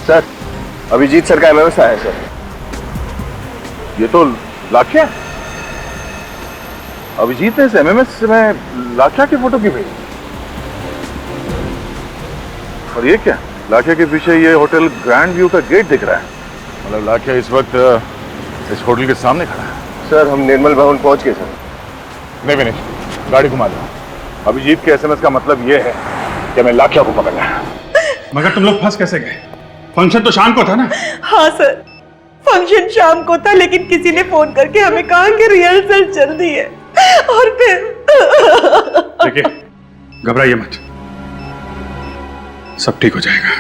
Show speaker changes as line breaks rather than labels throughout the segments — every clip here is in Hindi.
सर, अभिजीत सर का एमएमएस आया है सर।
ये तो लाख्या। अभिजीत ने इस एमएमएस में लाख्या की फोटो क्यों भेजी? और ये क्या? लाख्या के पीछे ये होटल ग्रैंड व्यू का गेट दिख रहा है। मतलब लाख्या इस वक्त इस होटल के सामने खड़ा है।
सर, हम निर्मल भवन पहुंच गए सर।
नहीं विनेश, गाड़ी घुमा दो। अभिजीत के एसएमएस का मतलब ये है कि मैं लाख्या को पकड़ना है।
मगर तुम लोग फंस कैसे गए? फंक्शन तो शाम को था ना?
हाँ सर, फंक्शन शाम को था, लेकिन किसी ने फोन करके हमें कहा कि रिहर्सल चल रही है और फिर
देखिए, घबराइए मत, सब ठीक हो जाएगा।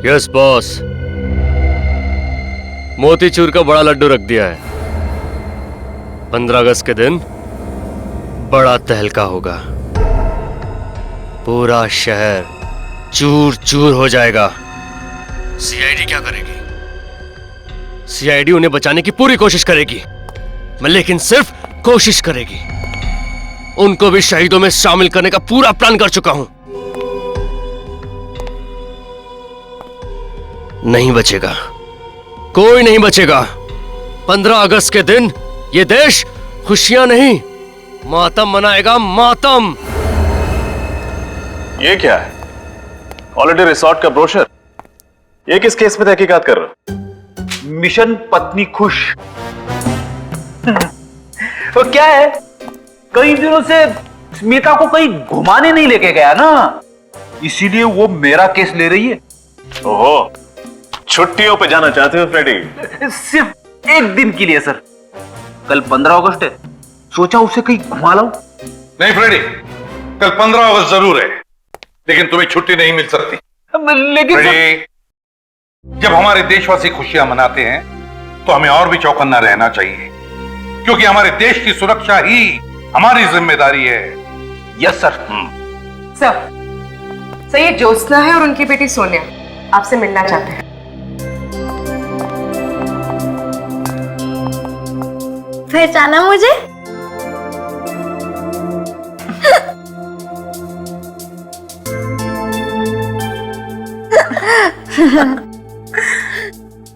यस बॉस, मोतीचूर का बड़ा लड्डू रख दिया है। 15 अगस्त के दिन बड़ा तहलका होगा। पूरा शहर चूर चूर हो जाएगा। सीआईडी क्या करेगी? सीआईडी उन्हें बचाने की पूरी कोशिश करेगी, लेकिन सिर्फ कोशिश करेगी। उनको भी शहीदों में शामिल करने का पूरा प्लान कर चुका हूं। नहीं बचेगा, कोई नहीं बचेगा। 15 अगस्त के दिन ये देश खुशियां नहीं, मातम मनाएगा, मातम।
ये क्या है? हॉलिडे रिसोर्ट का ब्रोशर। ये किस केस में तहकीकात कर रहे हो?
मिशन पत्नी खुश। तो क्या है, कई दिनों से स्मिता को कहीं घुमाने नहीं लेके गया ना, इसीलिए वो मेरा केस ले रही है।
ओहो, छुट्टियों पे जाना चाहते हो फ्रेडी?
सिर्फ एक दिन के लिए सर। कल 15 अगस्त है, सोचा उसे कहीं घुमा लाऊं।
नहीं फ्रेडी, कल 15 अगस्त जरूर है, लेकिन तुम्हें छुट्टी नहीं मिल सकती।
लेकिन
फ्रेडी, जब हमारे देशवासी खुशियां मनाते हैं तो हमें और भी चौकन्ना रहना चाहिए, क्योंकि हमारे देश की सुरक्षा ही हमारी जिम्मेदारी है।
Yes sir.
सर, ये ज्योत्सना है और उनकी बेटी सोनिया आपसे मिलना चाहते हैं।
पहचाना मुझे?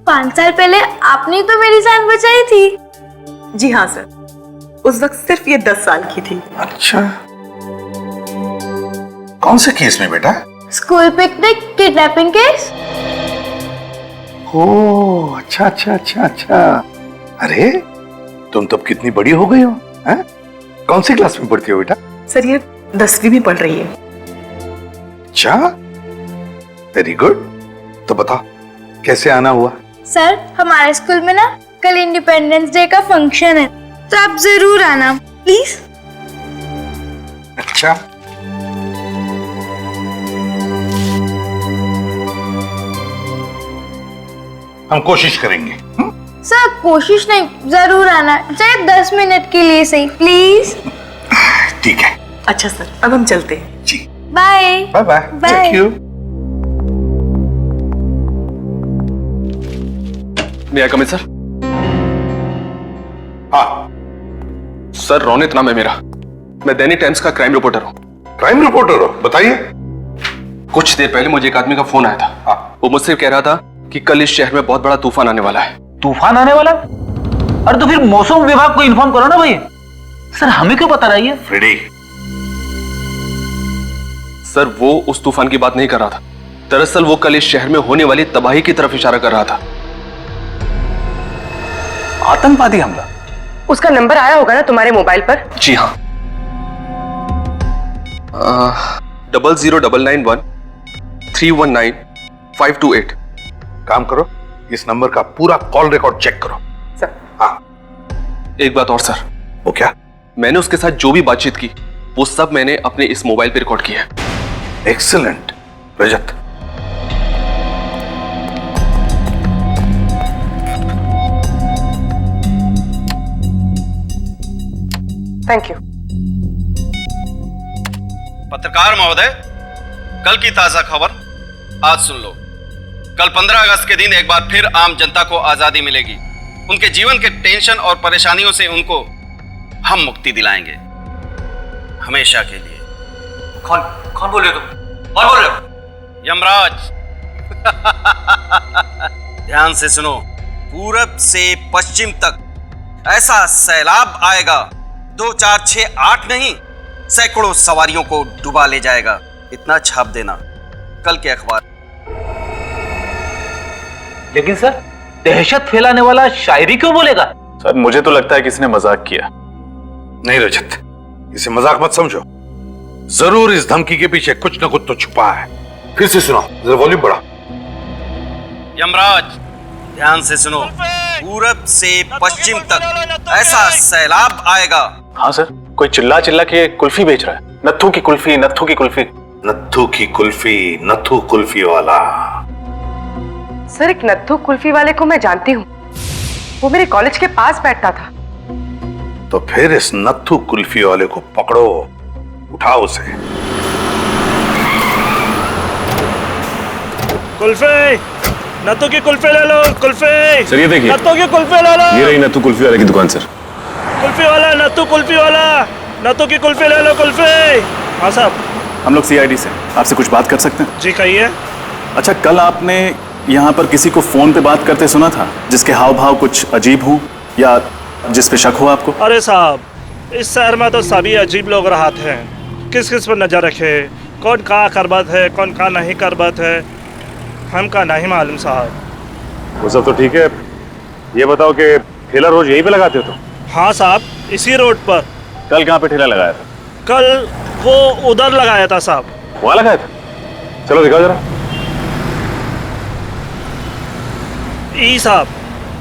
पांच साल पहले आपने तो मेरी जान बचाई थी।
जी हाँ सर, उस वक्त सिर्फ ये 10 साल की थी।
अच्छा, कौन से केस में बेटा?
School picnic kidnapping case.
ओह, अच्छा अच्छा अच्छा अच्छा। अरे तुम तब कितनी बड़ी हो गई हो, हैं? कौन सी क्लास में पढ़ती हो बेटा?
सर, ये 10वीं में पढ़ रही है।
अच्छा, वेरी गुड। तो बताओ कैसे आना हुआ?
सर, हमारे स्कूल में ना कल इंडिपेंडेंस डे का फंक्शन है, तो आप जरूर आना प्लीज।
अच्छा, हम कोशिश करेंगे।
सर, कोशिश नहीं, जरूर आना, चाहे 10 मिनट के लिए सही, प्लीज।
ठीक है।
अच्छा सर, अब हम चलते हैं।
जी,
bye
bye bye.
Bye.
Thank you.
मैं कमिंग सर?
हाँ
सर रोनित नाम है मेरा। मैं दैनिक टाइम्स का क्राइम रिपोर्टर हूँ।
क्राइम रिपोर्टर हो, बताइए।
कुछ देर पहले मुझे एक आदमी का फोन आया था।
हाँ।
वो मुझसे कह रहा था कि कल इस शहर में बहुत बड़ा तूफान आने वाला है।
तूफान आने वाला? अरे तो फिर मौसम विभाग को इन्फॉर्म करो ना भाई। सर हमें क्यों पता रही है?
फ्रेडी,
सर वो उस तूफान की बात नहीं कर रहा था। दरअसल वो कल इस शहर में होने वाली तबाही की तरफ इशारा कर रहा था।
आतंकवादी हमला?
उसका नंबर आया होगा ना तुम्हारे मोबाइल पर?
जी हाँ, 00991319
काम करो, इस नंबर का पूरा कॉल रिकॉर्ड चेक करो।
सर।
हाँ।
एक बात और सर,
वो क्या?
मैंने उसके साथ जो भी बातचीत की वो सब मैंने अपने इस मोबाइल पे रिकॉर्ड किया है।
Excellent Rajat.
Thank you.
पत्रकार महोदय, कल की ताजा खबर आज सुन लो। कल 15 अगस्त के दिन एक बार फिर आम जनता को आजादी मिलेगी। उनके जीवन के टेंशन और परेशानियों से उनको हम मुक्ति दिलाएंगे, हमेशा के लिए।
कौन बोल रहे हो तुम? कौन बोल रहे हो?
यमराज। ध्यान से सुनो, पूरब से पश्चिम तक ऐसा सैलाब आएगा, 2 4 6 8 नहीं, सैकड़ों सवारियों को डुबा ले जाएगा। इतना छाप देना कल के अखबार।
लेकिन सर, दहशत फैलाने वाला शायरी क्यों बोलेगा?
सर मुझे तो लगता है किसी ने मजाक किया।
नहीं रजत, इसे मजाक मत समझो। जरूर इस धमकी के पीछे कुछ न कुछ तो छुपा है। फिर से सुनाओ, जरा वॉल्यूम बढ़ा।
यमराज, ध्यान से सुनो, पूरब से पश्चिम तक ऐसा सैलाब आएगा।
हाँ सर, कोई चिल्ला चिल्ला के कुल्फी बेच रहा है। नत्थू की कुल्फी, नत्थू की कुल्फी।
नत्थू की कुल्फी, नत्थू कुल्फी वाला।
सर, एक नत्थू कुल्फी वाले को मैं जानती हूँ। वो मेरे कॉलेज के पास बैठता था।
तो फिर इस नत्थू कुल्फी वाले को पकड़ो, उठाओ उसे।
कुल्फी, नत्थू की कुल्फी ले लो। कुल्फी
सर ये देखिए,
नत्थू की कुल्फी ले लो।
ये रही नत्थू कुल्फी वाले की दुकान सर।
कुल्फी वाला, नत्थू कुल्फी वाला, नत्थू की कुल्फी ले लो। कुल्फी। हाँ साहब,
हम लोग सीआईडी से आपसे कुछ बात कर सकते हैं?
जी कहिए।
अच्छा, कल आपने यहाँ पर किसी को फोन पे बात करते सुना था जिसके हाव भाव कुछ अजीब हो या जिस पे शक हो आपको?
अरे साहब, इस शहर में तो सभी अजीब लोग रहते हैं। किस किस पर नजर रखे, कौन कहाँ करबत है, कौन कहाँ नहीं करबत है, हमका नहीं मालूम साहब।
वो सब तो ठीक है, ये बताओ कि ठेला रोज यहीं पे लगाते हो? तो
हाँ साहब, इसी रोड पर।
कल कहाँ पे ठेला लगाया था?
कल वो उधर लगाया था साहब।
वहाँ लगाया था? चलो दिखाओ जरा।
ई साहब,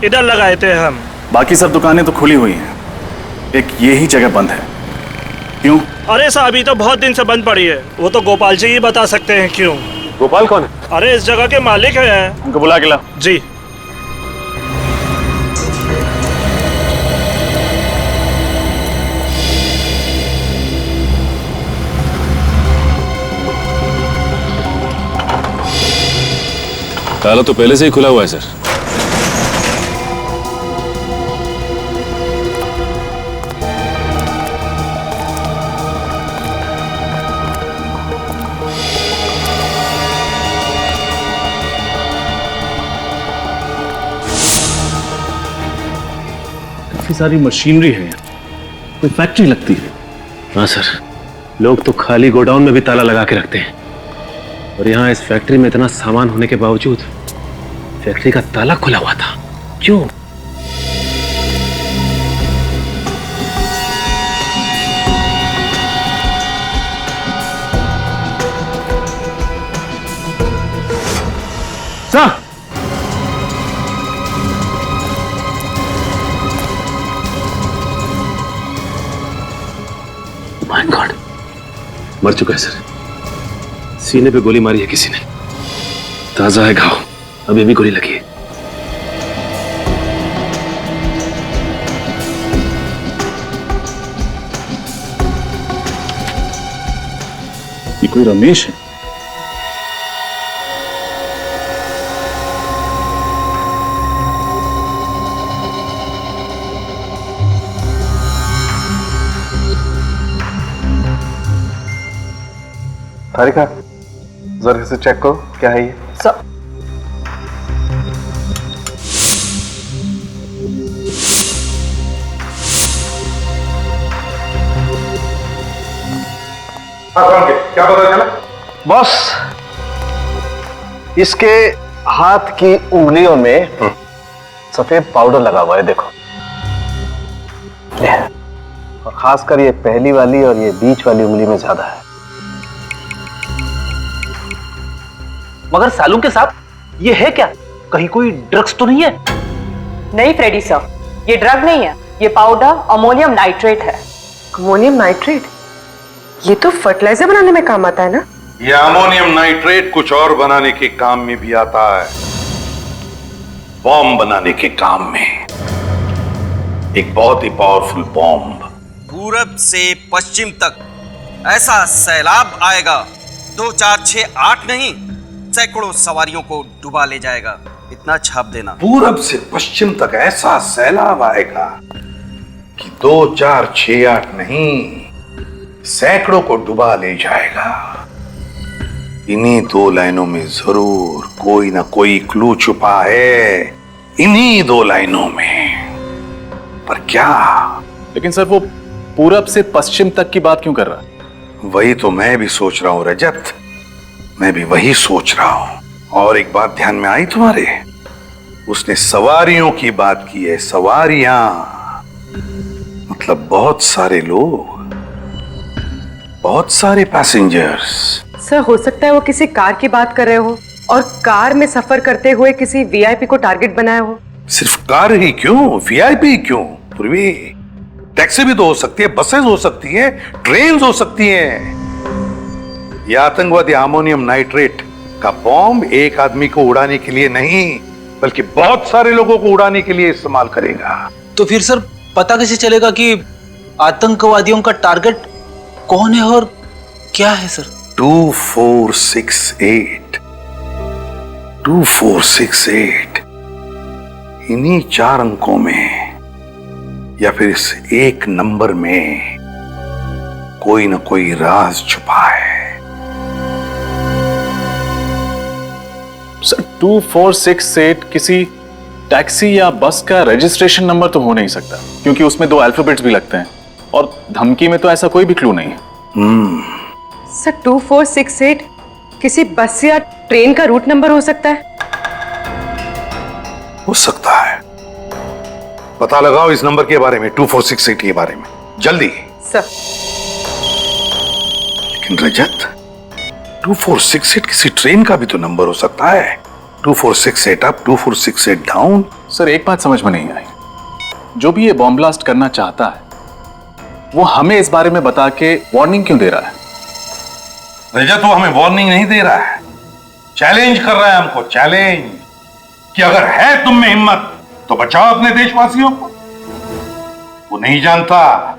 इधर लगाए थे हम।
बाकी सब दुकानें तो खुली हुई हैं, एक ये ही जगह बंद है, क्यों?
अरे साहब, ये तो बहुत दिन से बंद पड़ी है। वो तो गोपाल जी ही बता सकते हैं क्यों।
गोपाल कौन है?
अरे इस जगह के मालिक हैं।
उनको बुला के ला।
जी।
ताला तो पहले से ही खुला हुआ है सर।
काफी सारी मशीनरी है, कोई फैक्ट्री लगती है। हाँ सर, लोग तो खाली गोडाउन में भी ताला लगा के रखते हैं, और यहाँ इस फैक्ट्री में इतना सामान होने के बावजूद फैक्ट्री का ताला खुला हुआ था। क्यों? सर, माय गॉड, मर चुका है सर। सीने पे गोली मारी है किसी ने, ताजा है घाव, अभी भी गोली लगी है। ये कोई रमेश है?
तारिका, जरा से चेक करो क्या है ये।
सर
क्या पता चला?
बॉस, इसके हाथ की उंगलियों में सफेद पाउडर लगा हुआ है, देखो। और खासकर ये पहली वाली और ये बीच वाली उंगली में ज्यादा है।
मगर सालू के साथ ये है क्या? कहीं कोई ड्रग्स तो नहीं है?
नहीं फ्रेडी सर, ये ड्रग नहीं है, ये पाउडर अमोनियम नाइट्रेट है।
Ammonium nitrate? ये तो फर्टिलाइजर बनाने में काम आता है ना?
यह अमोनियम नाइट्रेट कुछ और बनाने के काम में भी आता है, बॉम्ब बनाने के काम में। एक बहुत ही पावरफुल बॉम्ब।
पूरब से पश्चिम तक ऐसा सैलाब आएगा, 2 4 6 8 नहीं, सैकड़ों सवारियों को डुबा ले जाएगा। इतना छाप देना।
पूरब से पश्चिम तक ऐसा सैलाब आएगा कि 2 4 6 8 नहीं, सैकड़ों को डुबा ले जाएगा। इन्हीं 2 लाइनों में जरूर कोई ना कोई क्लू छुपा है, इन्हीं 2 लाइनों में। पर क्या?
लेकिन सर वो पूरब से पश्चिम तक की बात क्यों कर रहा है?
वही तो मैं भी सोच रहा हूं रजत, मैं भी वही सोच रहा हूं। और एक बात ध्यान में आई तुम्हारे, उसने सवारियों की बात की है। सवारियां मतलब बहुत सारे लोग, बहुत सारे पैसेंजर्स।
सर हो सकता है वो किसी कार की बात कर रहे हो और कार में सफर करते हुए किसी वीआईपी को टारगेट बनाया हो।
सिर्फ कार ही क्यों, वीआईपी क्यों? पूर्वी टैक्सी भी तो हो सकती है, बसेस हो सकती है, ट्रेन हो सकती है। यह आतंकवादी अमोनियम नाइट्रेट का बॉम्ब एक आदमी को उड़ाने के लिए नहीं, बल्कि बहुत सारे लोगों को उड़ाने के लिए इस्तेमाल करेगा।
तो फिर सर पता कैसे चलेगा कि आतंकवादियों का टारगेट कौन है और क्या है सर?
2468 2468 इन्हीं 4 अंकों में या फिर इस एक नंबर में कोई ना कोई राज छुपा है।
सर 2468 किसी टैक्सी या बस का रजिस्ट्रेशन नंबर तो हो नहीं सकता, क्योंकि उसमें 2 अल्फाबेट्स भी लगते हैं और धमकी में तो ऐसा कोई भी क्लू नहीं है।
सर 2468 किसी बस या ट्रेन का रूट नंबर हो सकता है?
हो सकता है। पता लगाओ इस नंबर के बारे में, 2468 के बारे में, जल्दी।
सर
लेकिन रजत, 2468 किसी ट्रेन का भी तो नंबर हो सकता है। 2468 अप, 2468 डाउन।
सर एक बात समझ में नहीं आई, जो भी ये बॉम्ब ब्लास्ट करना चाहता है वो हमें इस बारे में बता के वार्निंग क्यों दे रहा है?
रजत वो हमें वार्निंग नहीं दे रहा है, चैलेंज कर रहा है हमको, चैलेंज कि अगर है तुम में हिम्मत तो बचाओ अपने देशवासियों को। वो नहीं जानता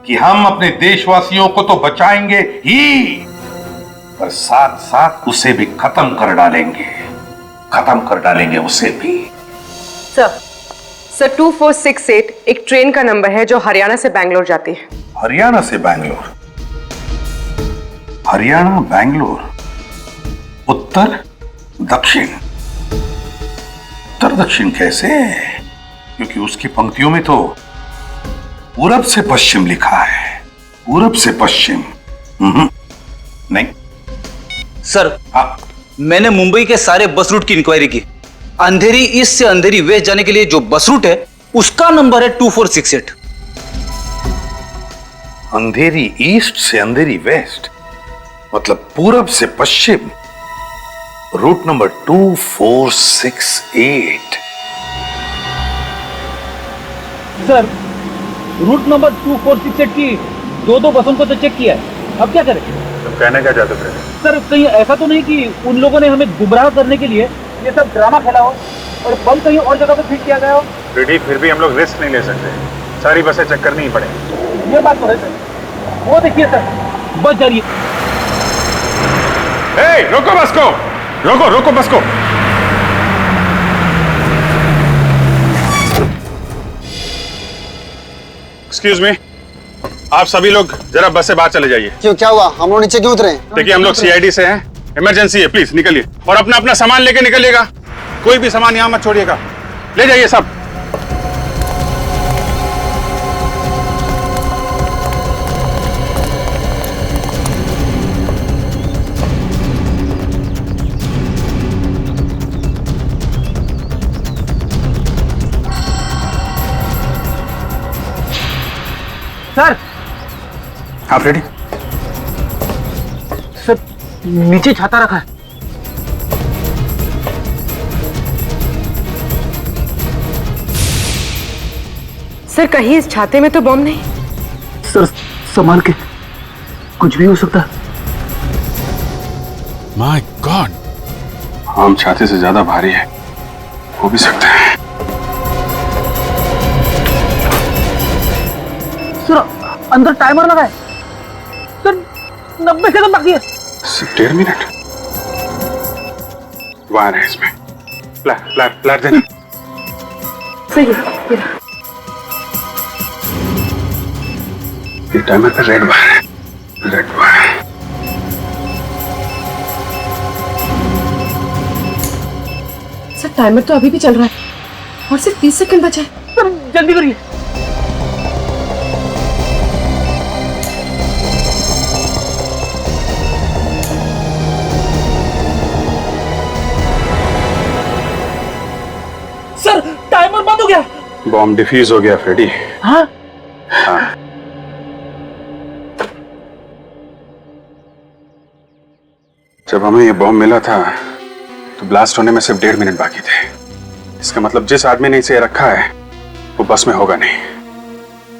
कि हम अपने देशवासियों को तो बचाएंगे ही, पर साथ साथ उसे भी खत्म कर डालेंगे, खत्म कर डालेंगे उसे भी।
सर 2468 एक ट्रेन का नंबर है जो हरियाणा से बैंगलोर जाती है।
हरियाणा से बैंगलोर? हरियाणा बैंगलोर, उत्तर दक्षिण। उत्तर दक्षिण कैसे? क्योंकि उसकी पंक्तियों में तो पूरब से पश्चिम लिखा है। पूरब से पश्चिम नहीं
सर। मैंने मुंबई के सारे बस रूट की इंक्वायरी की। अंधेरी ईस्ट से अंधेरी वेस्ट जाने के लिए जो बस रूट है उसका नंबर है 2468।
अंधेरी ईस्ट से अंधेरी वेस्ट मतलब पूरब से पश्चिम, route number 2468।
Sir route number 2468 की 2 बसों को तो चेक किया है, अब क्या करें?
तुम कहने क्या चाहते थे?
सर कहीं ऐसा तो नहीं कि उन लोगों ने हमें गुमराह करने के लिए ये सब ड्रामा खेला हो और बम कहीं और जगह पे फिट किया गया हो?
फिर भी हम लोग रिस्क नहीं ले सकते, सारी बसें चेक करनी ही पड़ेगी।
ये बात तो है सर। वो देखिए सर, बस जा रही है।
रोको बस को, रोको बस को। एक्सक्यूज मी,
आप सभी लोग जरा बस से बाहर चले जाइए।
क्यों, क्या हुआ? हम लोग नीचे क्यों उतरे?
देखिए हम लोग सीआईडी से हैं, इमरजेंसी है, प्लीज निकलिए और अपना अपना सामान लेके निकलिएगा। कोई भी सामान यहाँ मत छोड़िएगा, ले जाइए सब।
सर
आप रेडी?
सर नीचे छाता रखा है।
सर कहीं इस छाते में तो बम नहीं?
सर संभाल के, कुछ भी हो सकता है।
माय गॉड, हम छाते से ज्यादा भारी है, हो भी सकता है।
सर अंदर टाइमर लगा है सर, 90 सेकंड बाकी है।
सिर्फ 1.5 मिनट वायर है इसमें। फ्लैट देना।
सही है।
ये टाइमर पे रेड वायर है, रेड वायर।
सर टाइमर तो अभी भी चल रहा है और सिर्फ 30 सेकंड बचा है।
सर जल्दी करिए। सर टाइमर बंद हो गया।
बॉम्ब डिफ्यूज हो गया फ्रेडी।
हाँ?
हाँ। जब हमें ये बॉम्ब मिला था तो ब्लास्ट होने में सिर्फ 1.5 मिनट बाकी थे। इसका मतलब जिस आदमी ने इसे रखा है वो बस में होगा नहीं,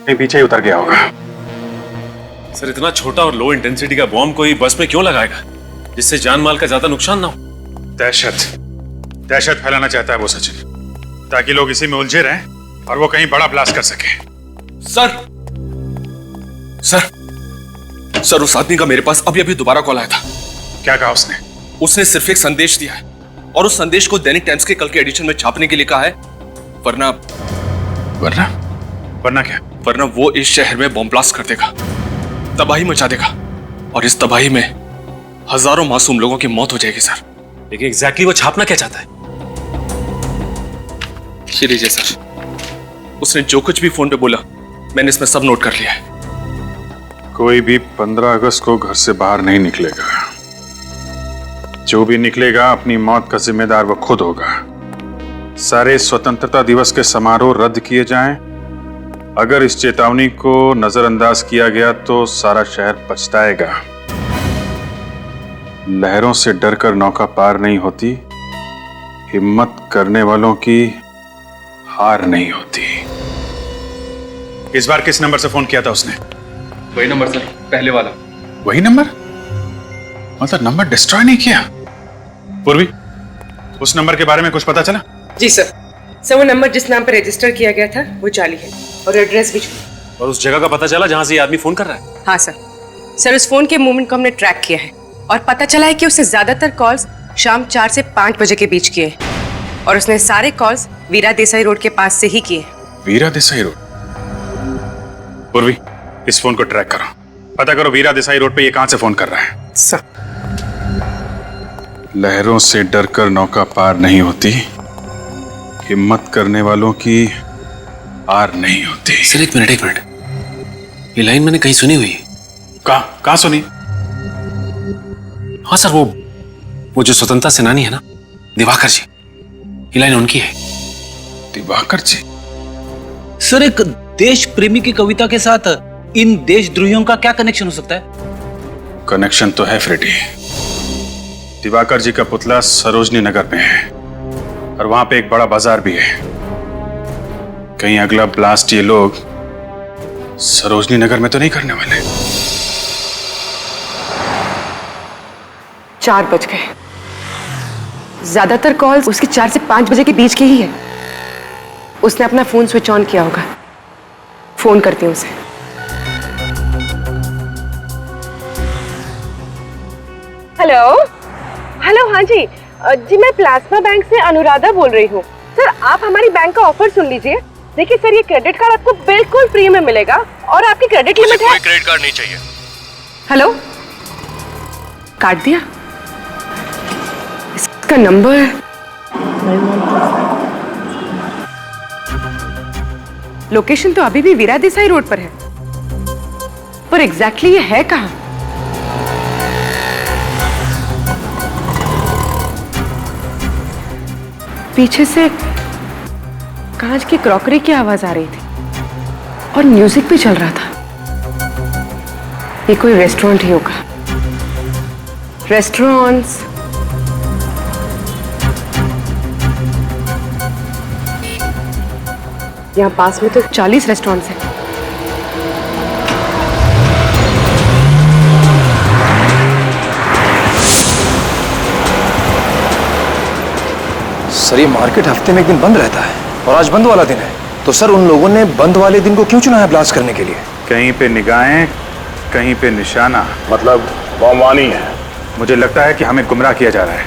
कहीं पीछे ही उतर गया होगा।
सर इतना छोटा और लो इंटेंसिटी का बॉम्ब कोई बस में क्यों लगाएगा जिससे जान माल का ज्यादा नुकसान ना हो?
दहशत फैलाना चाहता है वो सचिन, ताकि लोग इसी में उलझे रहें और वो कहीं बड़ा ब्लास्ट कर सके।
सर उस आदमी का मेरे पास अभी अभी दोबारा कॉल आया था।
क्या कहा उसने?
उसने सिर्फ एक संदेश दिया है और उस संदेश को दैनिक टाइम्स के कल के एडिशन में छापने के लिए कहा है, वरना
क्या?
वरना वो इस शहर में बॉम्ब ब्लास्ट कर देगा, तबाही मचा देगा और इस तबाही में हजारों मासूम लोगों की मौत हो जाएगी। सर
लेकिन एग्जैक्टली वो छापना क्या चाहता है?
ये लीजिए सर, उसने जो कुछ भी फोन पे बोला मैंने इसमें सब नोट कर लिया है।
कोई भी 15 अगस्त को घर से बाहर नहीं निकलेगा। जो भी निकलेगा अपनी मौत का जिम्मेदार वो खुद होगा। सारे स्वतंत्रता दिवस के समारोह रद्द किए जाएं। अगर इस चेतावनी को नजरअंदाज किया गया तो सारा शहर पछताएगा। लहरों से डरकर नौका पार नहीं होती, हिम्मत करने वालों की हार नहीं होती। इस बार किस नंबर से फोन किया था उसने?
वही नंबर सर, पहले वाला।
वही नंबर? मतलब नंबर डिस्ट्रॉय नहीं किया? पूर्वी, उस नंबर के बारे में कुछ पता चला?
जी सर वो नंबर जिस नाम पर रजिस्टर किया गया था वो जाली है और एड्रेस भी।
और उस जगह का पता चला जहां से ये आदमी फोन कर रहा है?
हाँ सर उस फोन के मूवमेंट को हमने ट्रैक किया है और पता चला है कि उसने ज्यादातर कॉल्स शाम 4 से 5 बजे के बीच किए और उसने सारे कॉल्स वीरा देसाई रोड के पास से ही किए।
वीरा देसाई रोड? पूर्वी, इस फोन को ट्रैक करो, पता करो वीरा देसाई रोड पे ये कहां से फोन कर रहा है।
सर
लहरों से डरकर नौका पार नहीं होती, हिम्मत करने वालों की हार नहीं होती।
सर एक मिनट, ये लाइन मैंने कहीं सुनी हुई है।
कहां सुनी?
हाँ सर, वो जो स्वतंत्रता सेनानी है ना, दिवाकर जी, ये लाइन उनकी है।
दिवाकर जी?
सर एक देश प्रेमी की कविता के साथ इन देशद्रोहियों का क्या कनेक्शन हो सकता है?
कनेक्शन तो है फ्रेडी। दिवाकर जी का पुतला सरोजनी नगर में है और वहां पे एक बड़ा बाजार भी है। कहीं अगला ब्लास्ट ये लोग सरोजनी नगर में तो नहीं करने वाले?
4 बज गए। ज्यादातर कॉल्स उसकी 4 से 5 बजे के बीच की ही है। उसने अपना फोन स्विच ऑन किया होगा। फोन करती हूँ उसे।
हेलो हाँ जी मैं प्लाज्मा बैंक से अनुराधा बोल रही हूँ। सर आप हमारी बैंक का ऑफर सुन लीजिए।
देखिए सर, ये क्रेडिट कार्ड आपको बिल्कुल फ्री में मिलेगा और आपकी क्रेडिट लिमिट है।
कोई क्रेडिट कार्ड नहीं चाहिए।
हेलो, काट दिया? इसका नंबर लोकेशन तो अभी भी वीरा देसाई रोड पर है, पर एग्जैक्टली ये है कहाँ? पीछे से कांच की क्रॉकरी की आवाज आ रही थी और म्यूजिक भी चल रहा था। ये कोई रेस्टोरेंट ही होगा। रेस्टोरेंट्स, यहाँ पास में तो 40 रेस्टोरेंट्स हैं।
सर, ये मार्केट हफ्ते में एक दिन बंद रहता है और आज बंद वाला दिन है, तो सर उन लोगों ने बंद वाले दिन को क्यों चुना है ब्लास्ट करने के लिए?
कहीं पे निगाहें, कहीं पे निशाना,
मतलब बमवानी है।
मुझे लगता है कि हमें गुमराह किया जा रहा है।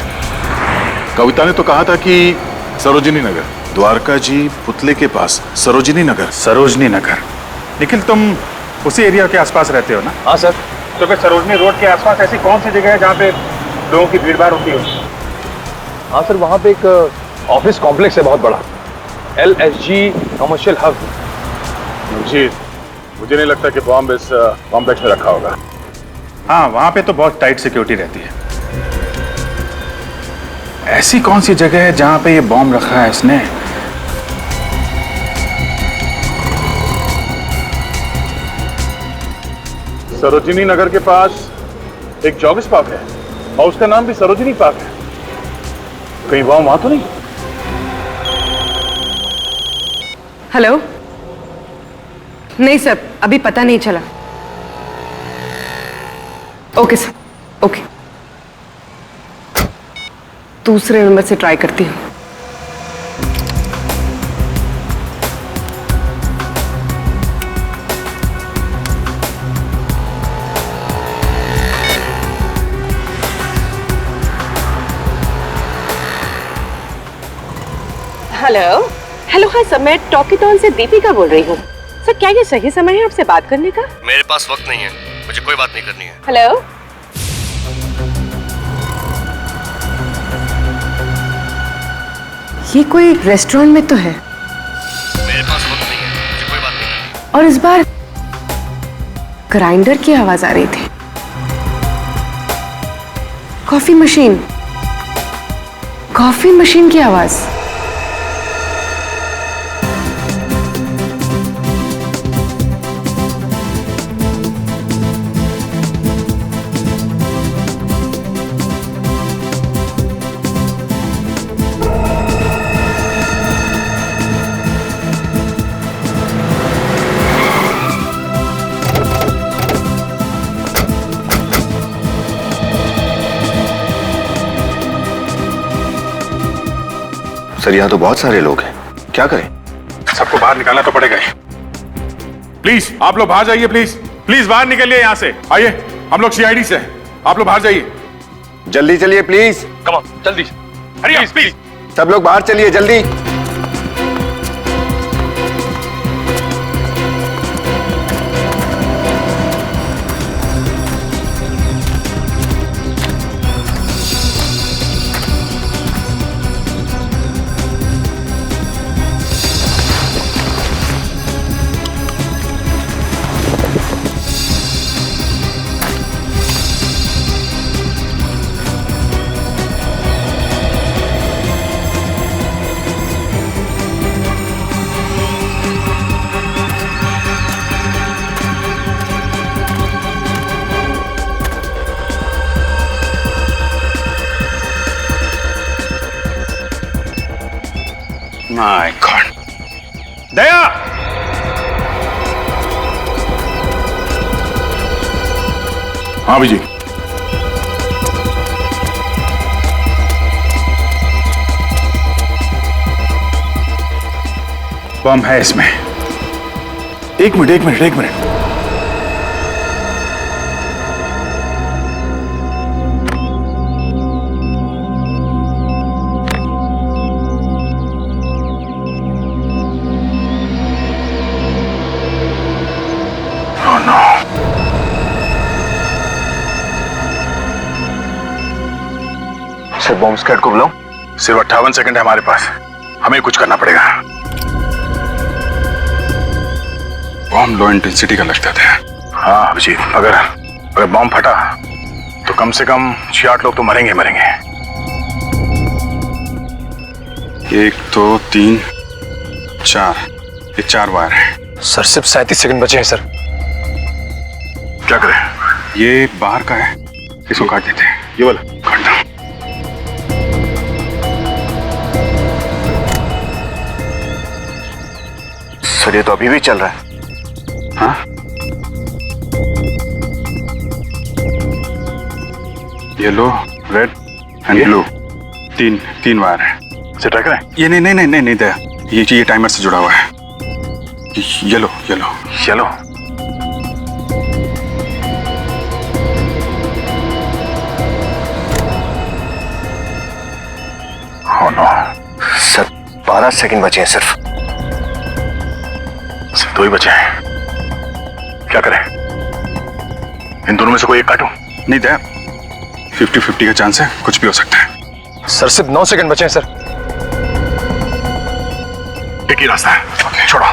कविता ने तो कहा था कि सरोजिनी नगर, द्वारका जी पुतले के पास सरोजिनी नगर।
सरोजनी नगर, निखिल तुम उसी एरिया के आसपास रहते हो ना?
हाँ सर।
तो फिर सरोजनी रोड के आसपास ऐसी कौन सी जगह है जहाँ पे लोगों की भीड़ भाड़ होती है?
हाँ सर, वहाँ पे एक ऑफिस कॉम्प्लेक्स है बहुत बड़ा, LSG कमर्शियल हब।
मुझे नहीं लगता कि बॉम्ब इस कॉम्प्लेक्स में रखा होगा।
हाँ, वहाँ पे तो बहुत टाइट सिक्योरिटी रहती है। ऐसी कौन सी जगह है जहाँ पे ये बॉम्ब रखा है इसने?
सरोजिनी नगर के पास एक जॉगिस पार्क है और उसका नाम भी सरोजिनी पार्क है। कहीं बॉम्ब वहां तो नहीं?
हेलो, नहीं सर, अभी पता नहीं चला। ओके सर, ओके, दूसरे नंबर से ट्राई करती हूँ। हेलो हेलो, हाँ सर, मैं टॉकीटॉन से दीपिका बोल रही हूँ। सर, क्या ये सही समय है आपसे बात करने का?
मेरे पास वक्त नहीं है, मुझे कोई बात नहीं करनी है।
हेलो, ये कोई रेस्टोरेंट में तो है।
मेरे पास वक्त नहीं है, मुझे कोई बात नहीं करनी।
और इस बार ग्राइंडर की आवाज आ रही थी। कॉफी मशीन की आवाज।
सर, यहाँ तो बहुत सारे लोग हैं, क्या करें?
सबको बाहर निकालना तो पड़ेगा ही। प्लीज आप लोग बाहर जाइए, प्लीज प्लीज बाहर निकलिए यहाँ से। आइए, हम लोग CID से हैं, आप लोग बाहर जाइए।
जल्दी चलिए प्लीज।
कम ऑन, जल्दी। प्लीज प्लीज
सब लोग बाहर चलिए जल्दी।
My God. दया!
हाँ विजय,
बम है इसमें।
एक मिनट।
बॉम्ब स्क्वाड को बुलाऊं?
सिर्फ 58 सेकंड है हमारे पास, हमें कुछ करना पड़ेगा। बॉम्ब लो इंटेंसिटी का लगता था। हाँ अभिजीत, अगर बॉम्ब फटा तो कम से कम 6-8 लोग तो मरेंगे। 1 2 3 4, ये 4 वायर है।
सर सिर्फ 37 सेकंड बचे हैं सर।
क्या करें? ये बाहर का है, इसको काट देते हैं। ये वाला काट दो।
सर ये तो अभी भी चल रहा है।
हाँ? येलो, रेड एंड ब्लू, तीन वायर है। इसे ट्राई करें? ये नहीं दे, ये टाइमर से जुड़ा हुआ है। Yellow.
Oh no. Sir 12 second बचे हैं सिर्फ
2 ही बचे हैं। क्या करें? इन दोनों में से कोई एक काटूं? नहीं दे, 50-50 का चांस है, कुछ भी हो सकता है।
सर सिर्फ 9 सेकंड बचे हैं सर।
एक ही रास्ता है। ओके, छोड़ो।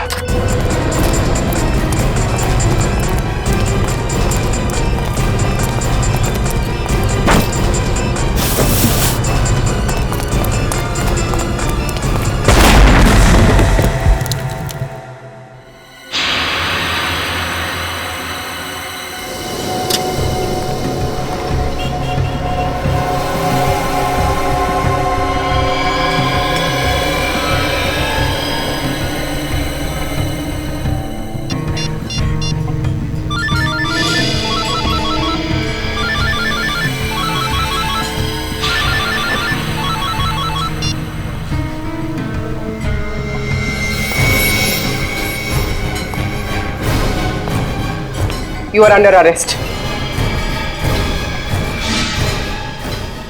You are under arrest.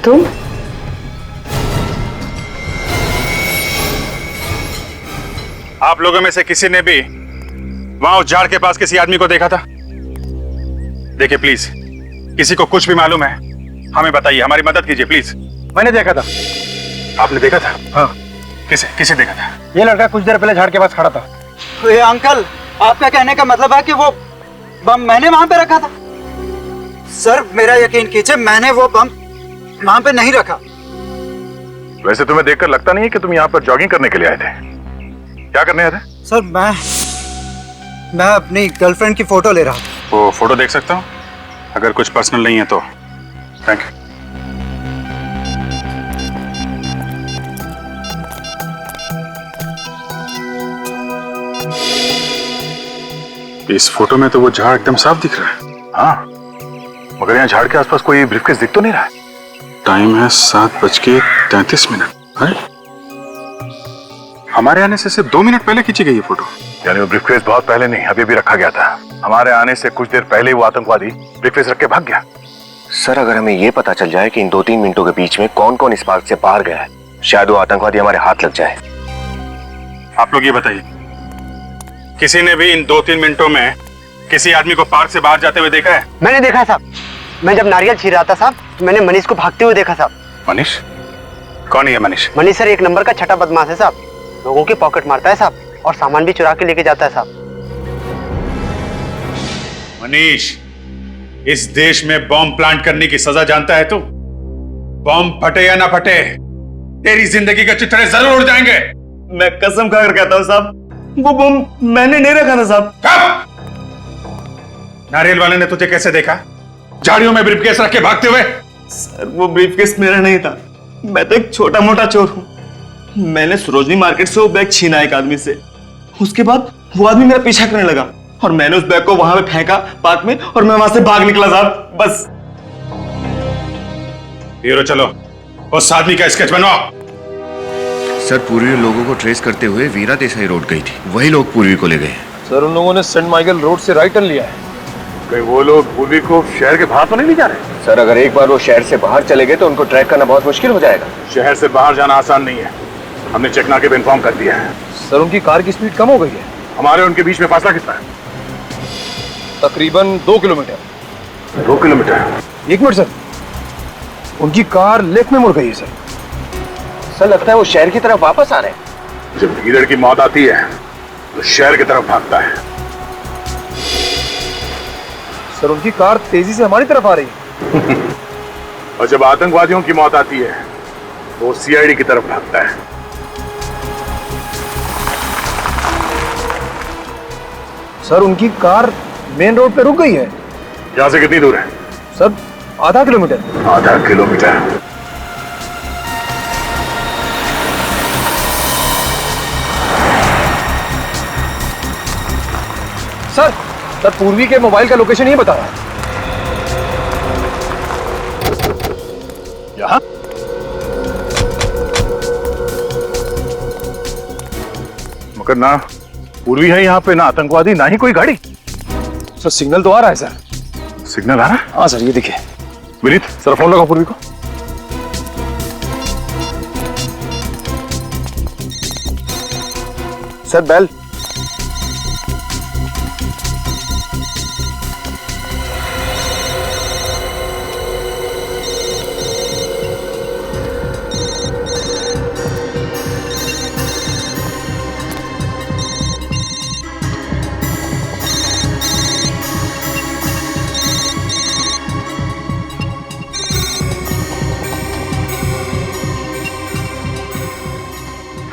तुम?
आप लोगों में से किसी ने भी वहां उस झाड़ के पास किसी आदमी को देखा था? देखिए प्लीज, किसी को कुछ भी मालूम है हमें बताइए, हमारी मदद कीजिए प्लीज।
मैंने देखा था।
आपने देखा था?
हाँ।
किसे देखा था?
ये लड़का कुछ देर पहले झाड़ के पास खड़ा था।
ये अंकल, आपका कहने का मतलब है कि वो बम मैंने वहां पे रखा था? सर मेरा यकीन कीजिए, मैंने वो बम वहां पे नहीं रखा।
वैसे तुम्हें देखकर लगता नहीं है कि तुम यहाँ पर जॉगिंग करने के लिए आए थे। क्या करने आए थे?
सर मैं अपनी गर्लफ्रेंड की फोटो ले रहा था।
वो फोटो देख सकता हूँ? अगर कुछ पर्सनल नहीं है तो थैंक यू। इस फोटो में तो वो झाड़ एकदम साफ दिख रहा है। हाँ, मगर यहाँ झाड़ के आसपास कोई ब्रीफकेस दिख तो नहीं रहा है। टाइम है 7:33। हमारे आने से सिर्फ 2 मिनट पहले खींची गई ये फोटो। यानी वो ब्रीफकेस बहुत पहले नहीं, अभी भी रखा गया था। हमारे आने से कुछ देर पहले ही वो आतंकवादी ब्रीफकेस रख के भाग गया।
सर अगर हमें ये पता चल जाए कि इन 2-3 मिनटों के बीच में कौन कौन इस पार्क से बाहर गया है, शायद वो आतंकवादी हमारे हाथ लग जाए।
आप लोग ये बताइए, किसी ने भी इन 2-3 मिनटों में किसी आदमी को पार्क से बाहर जाते हुए देखा है?
मैंने देखा है साहब। मैं जब नारियल छील रहा था साहब, तो मैंने मनीष को भागते हुए देखा साहब।
मनीष? कौन है मनीष?
मनीष सर 1 नंबर का छठा बदमाश है साहब। लोगों की पॉकेट मारता है साहब, और सामान भी चुरा के लेके जाता है साहब।
मनीष, इस देश में बॉम्ब प्लांट करने की सजा जानता है तू? बॉम्ब फटे या ना फटे, तेरी जिंदगी के चित्रे जरूर उड़ जाएंगे।
मैं कसम खाकर कहता हूँ साहब, वो बम मैंने नहीं रखा था साहब।
नारियल वाले ने तुझे कैसे देखा झाड़ियों में ब्रीफकेस रख के भागते हुए?
सर वो ब्रीफकेस मेरा नहीं था, मैं तो एक छोटा मोटा चोर हूँ। मैंने सरोजनी मार्केट से वो बैग छीना एक आदमी से। उसके बाद वो आदमी मेरा पीछा करने लगा और मैंने उस बैग को वहां पे फेंका पार्क में, और मैं वहां से भाग निकला साहब, बस।
हीरो चलो, उस आदमी का स्केच बनवाओ।
सर पूर्वी लोगों को ट्रेस करते हुए वीरा देसाई रोड गई थी, वही लोग पूर्वी को ले गए।
सर उन लोगों ने सेंट माइकल रोड से राइट टर्न लिया है।
कहीं वो लोग पूर्वी को शहर के बाहर तो नहीं ले जा रहे?
सर अगर एक बार वो शहर से बाहर चले गए तो उनको ट्रैक करना बहुत मुश्किल हो जाएगा।
शहर से बाहर जाना आसान नहीं है, हमने चेकनाके पे इन्फॉर्म कर दिया है।
सर उनकी कार की स्पीड कम हो गई है।
हमारे उनके बीच में फासला कितना है?
तकरीबन 2 किलोमीटर।
2 किलोमीटर?
1 मिनट सर, उनकी कार लेफ्ट में मुड़ गई है सर। सर लगता है वो शहर की तरफ वापस आ रहे हैं।
जब गीदड़ की मौत आती है तो शहर की तरफ भागता है।
सर उनकी कार तेजी से हमारी तरफ आ रही है।
और जब आतंकवादियों की मौत आती है तो वो सीआईडी की तरफ भागता है।
सर उनकी कार मेन रोड पे रुक गई है।
यहां से कितनी दूर है?
सर आधा किलोमीटर।
आधा किलोमीटर।
सर पूर्वी के मोबाइल का लोकेशन ही बता रहा है।
यहां मगर ना पूर्वी है यहाँ पे, ना आतंकवादी, ना ही कोई गाड़ी।
सर सिग्नल तो आ रहा है सर।
सिग्नल आ रहा है?
हाँ सर ये देखिए।
विनीत सर फोन लगाओ पूर्वी को।
Sir bell.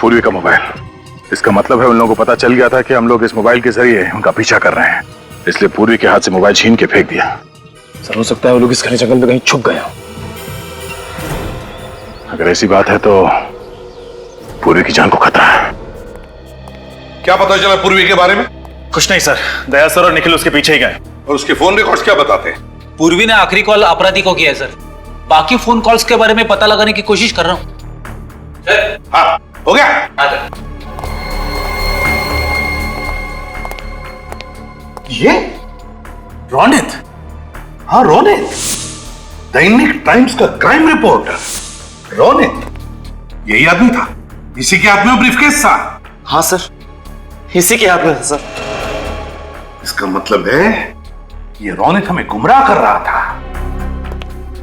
पूर्वी का मोबाइल। इसका मतलब है उन लोगों को पता चल गया था कि हम लोग इस मोबाइल के जरिए उनका पीछा कर रहे हैं, इसलिए पूर्वी के हाथ से मोबाइल छीन के फेंक दिया।
सर हो सकता है वो लोग इस घने जंगल में कहीं छुप गए हों।
अगर ऐसी बात है तो पूर्वी की जान को खतरा है।
क्या पता चला पूर्वी के बारे में?
कुछ नहीं सर, दया सर और निखिल उसके पीछे ही गए।
और उसके फोन रिकॉर्ड्स क्या बताते हैं?
पूर्वी ने आखिरी कॉल अपराधी को किया है सर। बाकी फोन कॉल्स के बारे में पता लगाने की कोशिश कर रहा हूं।
हाँ हो गया। ये रोनित, हाँ रोनित, दैनिक टाइम्स का क्राइम रिपोर्टर रोनित, यही आदमी था, इसी के हाथ में ब्रीफकेस था।
हाँ सर, इसी के हाथ में था सर।
इसका मतलब है ये रोनित हमें गुमराह कर रहा था,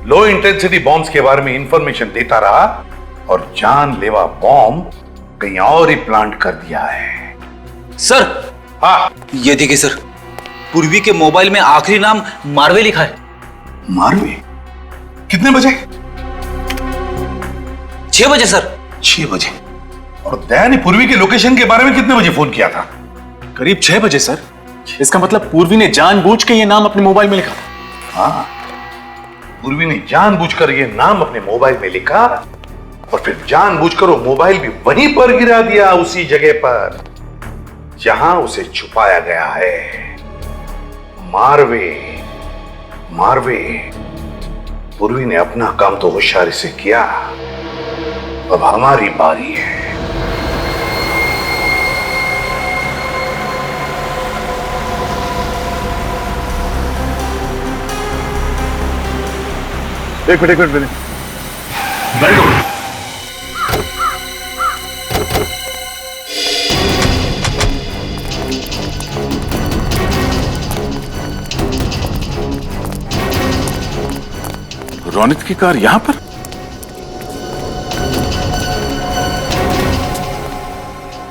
लो इंटेंसिटी बॉम्ब्स के बारे में इंफॉर्मेशन देता रहा और जानलेवा बॉम्ब कहीं और ही प्लांट कर दिया है।
सर
हाँ
ये देखिए सर, पूर्वी के मोबाइल में आखिरी नाम मारवे लिखा है।
मारवे? कितने बजे?
6 बजे सर।
6 बजे। और दया ने पूर्वी के लोकेशन के बारे में कितने बजे फोन किया था?
करीब 6 बजे सर। इसका मतलब पूर्वी ने जानबूझ के ये नाम अपने मोबाइल में लिखा।
हाँ, पूर्वी ने जानबूझकर ये नाम अपने मोबाइल में लिखा और फिर जानबूझकर वो मोबाइल भी वहीं पर गिरा दिया, उसी जगह पर जहां उसे छुपाया गया है। मारवे, मारवे। पूर्वी ने अपना काम तो होशियारी से किया, अब हमारी बारी है।
एक मिनट वेरी गुड। रोनित की कार यहां पर?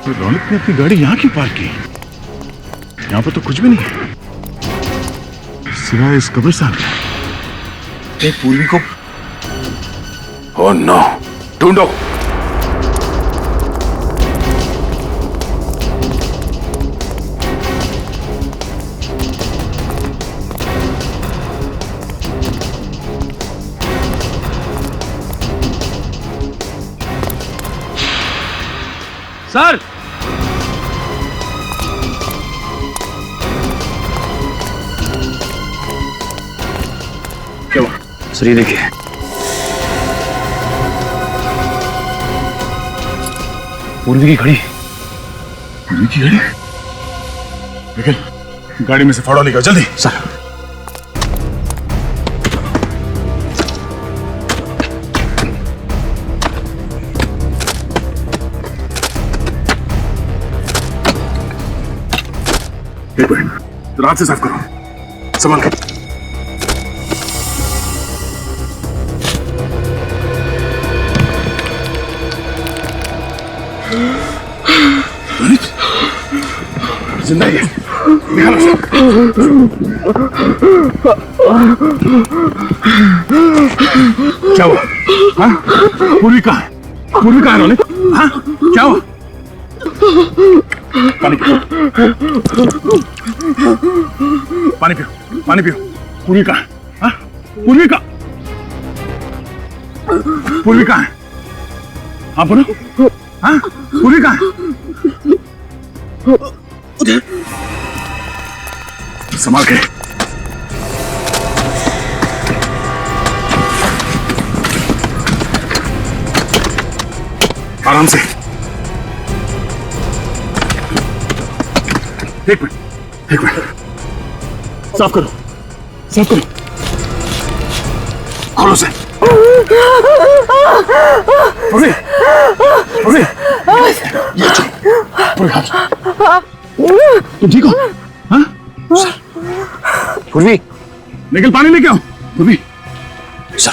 तो रोनित ने अपनी गाड़ी यहां क्यों पार्क की? यहां पर तो कुछ भी नहीं है सिवाय इस कब्रिस्तान के। पूर्वी को ओह नो, ढूंढो।
सर
क्या?
सर ये देखिए, पूर्वी की घड़ी।
पूर्वी की घड़ी? लेकिन गाड़ी में से फाड़ो निकाल जल्दी।
सर
एक मिनट, रात से साफ करो, संभाल कर। जिंदा ही है। निकालो उसे। क्या हुआ? हाँ? पूर्वी कहाँ है? पूर्वी कहाँ है रोनित? हाँ? क्या हुआ? पानी पियो। पानी पियो। पानी पियो। पूर्वी कहाँ है? हाँ? पूर्वी कहाँ? पूर्वी कहाँ है? हाँ बोलो। हाँ? पूर्वी कहाँ है? उधर। संभाल के। आराम से। एक मिनट, एक मिनट। साफ करो, साफ करो। खोलो से। पूरी, पूरी। ये पूरी हाथ। तुम ठीक हो? हाँ? पूर्वी, निकल पानी लेके आओ। पूर्वी, सर।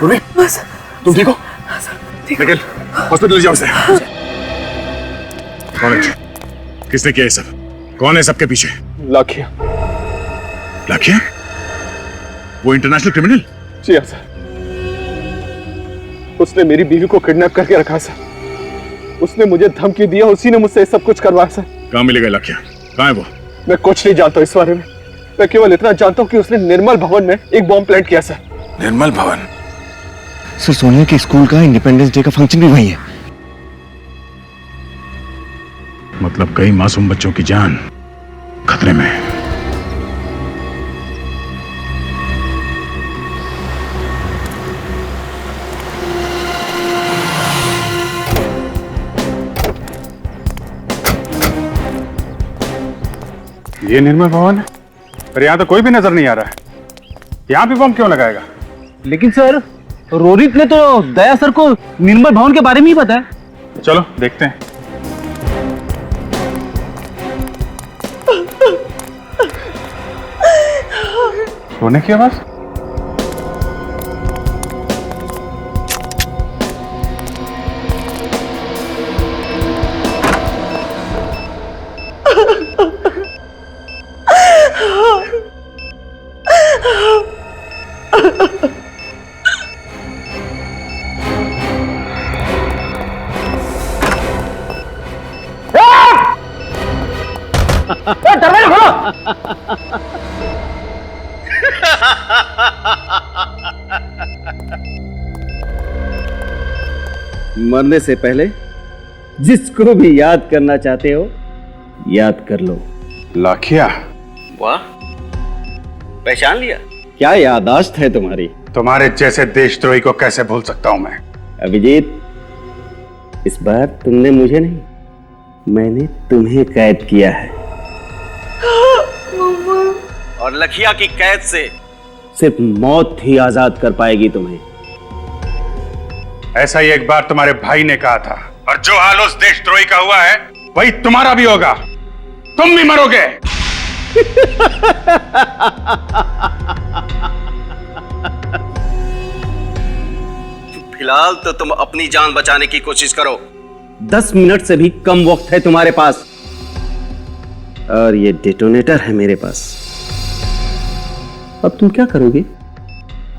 पूर्वी, तुम ठीक हो? निकल, हॉस्पिटल जाओ से। कौन है? किसने किया ये सब? कौन है सबके पीछे?
लाखिया।
लाखिया? वो इंटरनेशनल क्रिमिनल?
जी हाँ सर। उसने मेरी बीवी को किडनैप करके रखा सर। उसने मुझे धमकी दिया, उसी ने मुझसे सब कुछ करवाया सर।
कहाँ मिलेगा लाखिया? कहाँ है वो?
मैं कुछ नहीं जानता इस बारे में। मैं केवल इतना जानता हूँ कि उसने निर्मल भवन में एक बॉम्ब प्लांट किया सर।
निर्मल भवन?
सर सोनिया के स्कूल का इंडिपेंडेंस डे का फंक्शन भी वही है।
मतलब कई मासूम बच्चों की जान खतरे में है।
ये निर्मल भवन है, पर यहाँ तो कोई भी नजर नहीं आ रहा है। यहाँ पे बम क्यों लगाएगा?
लेकिन सर, रोहित ने तो दया सर को निर्मल भवन के बारे में ही बताया।
चलो देखते हैं। रोने की आवाज?
दरवाजा खोलो।
मरने से पहले जिसको भी याद करना चाहते हो याद कर लो।
लाखिया।
वाह, पहचान लिया?
क्या याददाश्त है तुम्हारी।
तुम्हारे जैसे देशद्रोही को कैसे भूल सकता हूं मैं।
अभिजीत, इस बार तुमने मुझे नहीं, मैंने तुम्हें कैद किया है।
और लखिया की कैद से
सिर्फ मौत ही आजाद कर पाएगी तुम्हें।
ऐसा ही एक बार तुम्हारे भाई ने कहा था, और जो हाल उस देशद्रोही का हुआ है वही तुम्हारा भी होगा। तुम भी मरोगे।
फिलहाल तो तुम अपनी जान बचाने की कोशिश करो।
10 मिनट से भी कम वक्त है तुम्हारे पास, और ये डेटोनेटर है मेरे पास। अब तुम क्या करोगे?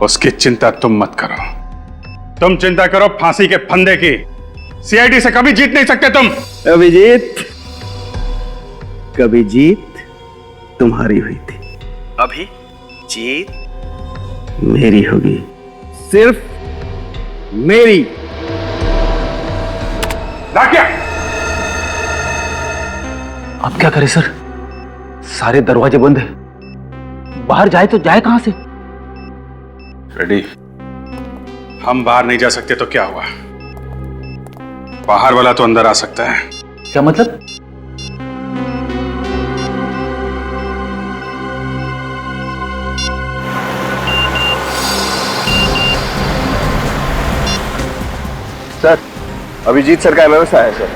उसकी चिंता तुम मत करो। तुम चिंता करो फांसी के फंदे की। सीआईडी से कभी जीत नहीं सकते तुम।
अभिजीत, कभी जीत तुम्हारी हुई थी,
अभी जीत
मेरी होगी, सिर्फ मेरी।
लाखिया!
अब क्या करें सर? सारे दरवाजे बंद है। बाहर जाए तो जाए कहां से?
रेडी? हम बाहर नहीं जा सकते तो क्या हुआ? बाहर वाला तो अंदर आ सकता है।
क्या मतलब?
सर, अभिजीत सर का एमएमएस आया है सर।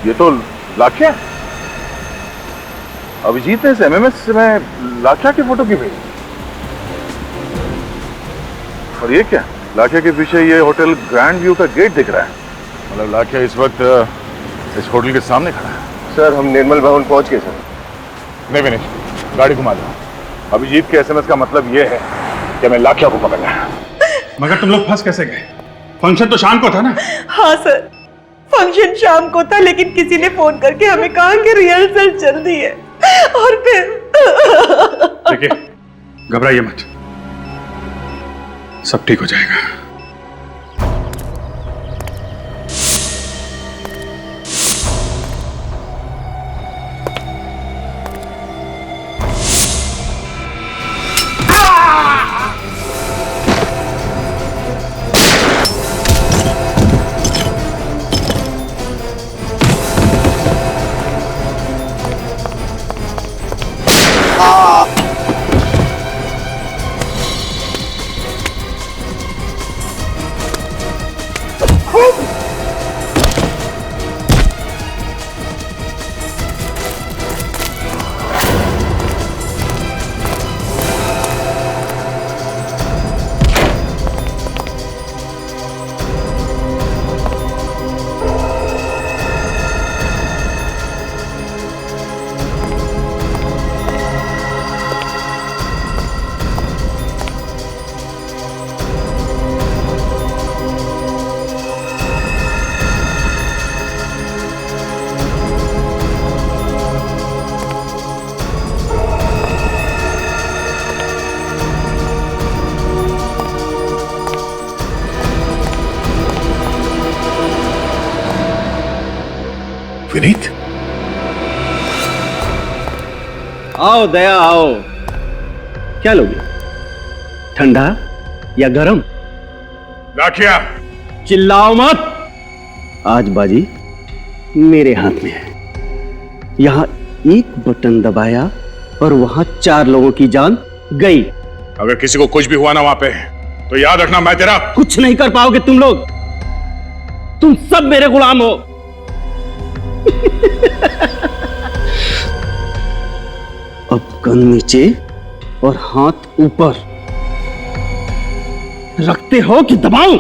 ये तो लाखिया। अभिजीत ने इस एमएमएस में लाखिया की फोटो क्यों भेजी? और ये क्या? लाखिया के पीछे ये होटल ग्रैंड व्यू का गेट दिख रहा है। मतलब लाखिया इस वक्त इस होटल के सामने खड़ा है।
सर हम निर्मल भवन पहुंच गए सर।
नहीं विनीत, गाड़ी घुमा दो। अभिजीत के एसएमएस का मतलब ये है कि हमें लाखिया को पकड़ना है।
मगर तुम लोग फंस कैसे गए? फंक्शन तो शाम को था ना?
हाँ सर, फंक्शन शाम को था, लेकिन किसी ने फोन करके हमें कहा कि रिहर्सल चल रही है और फिर
देखिए, घबराइए मत, सब ठीक हो जाएगा।
विनीत,
आओ दया आओ। क्या लोगे, ठंडा या गरम?
लाखिया,
चिल्लाओ मत। आज बाजी मेरे हाथ में है। यहां एक बटन दबाया और वहां 4 लोगों की जान गई।
अगर किसी को कुछ भी हुआ ना वहां पे, तो याद रखना मैं तेरा
कुछ नहीं कर पाओगे तुम लोग। तुम सब मेरे गुलाम हो। अब गन नीचे और हाथ ऊपर। रखते हो कि दबाऊं?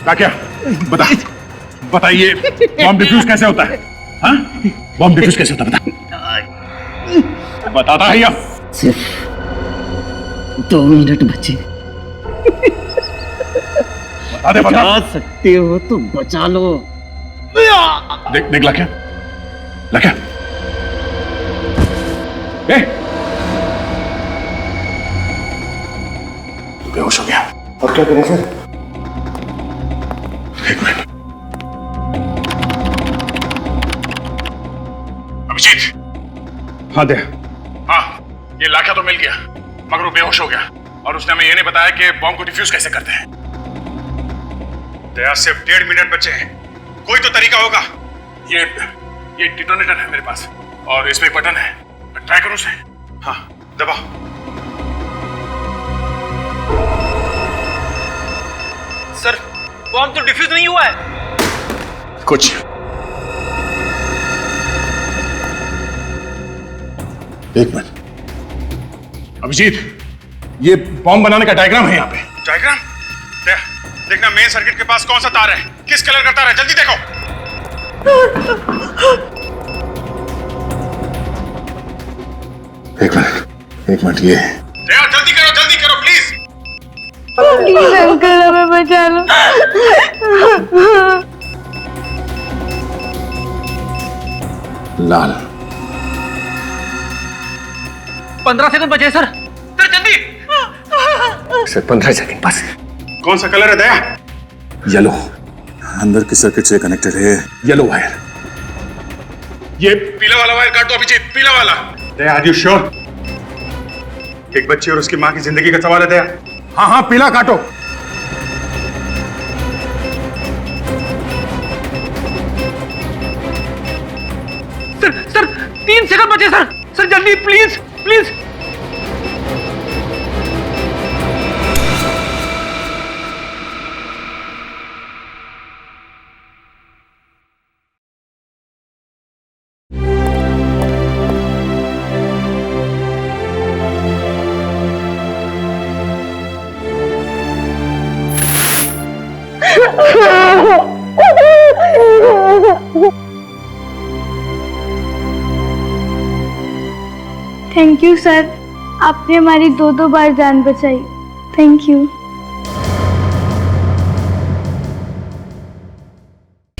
लाखिया, बताइए बॉम्ब डिफ्यूज कैसे होता है? हाँ, बॉम्ब डिफ्यूज कैसे होता है? बताता है या?
सिर्फ 2 मिनट बचे।
बता।
बचा सकते हो तो बचा लो।
देख लाखिया, लाखिया, तू बेहोश हो गया।
अब क्या करें सर?
एक मिनट। अभिजीत।
हाँ दया।
हाँ, ये लाखिया तो मिल गया, मगर वो बेहोश हो गया और उसने हमें ये नहीं बताया कि बॉम्ब को डिफ्यूज कैसे करते हैं। दया, सिर्फ 1.5 मिनट बचे हैं, कोई तो तरीका होगा। ये डिटोनेटर है मेरे पास और इसमें एक बटन है, ट्राई करो उसे। हाँ, दबाओ।
सर, बॉम्ब तो डिफ्यूज नहीं हुआ है।
कुछ एक मिनट। अभिजीत, ये बॉम्ब बनाने का डायग्राम है यहाँ पे। डायग्राम? देखना मेन सर्किट के पास कौन सा तार है, किस कलर का तार है, जल्दी देखो। एक मिनट ये जल्दी करो प्लीज।
प्लीज अंकल, हमें बचा लो।
15 सेकंड बचे सर। सर जल्दी।
सर 15 सेकंड बस।
कौन सा कलर है दया? येलो। अंदर की सर्किट से कनेक्टेड है येलो वायर। ये पीला वाला वायर काट दो अभिजीत, पीला वाला। दया, आर यू श्योर? एक बच्चे और उसकी मां की जिंदगी का सवाल है दया। हाँ, पीला काटो।
सर 3 सेकंड बचे सर।
सर जल्दी please please.
Thank you sir, आपने हमारी 2 बार जान बचाई। Thank you.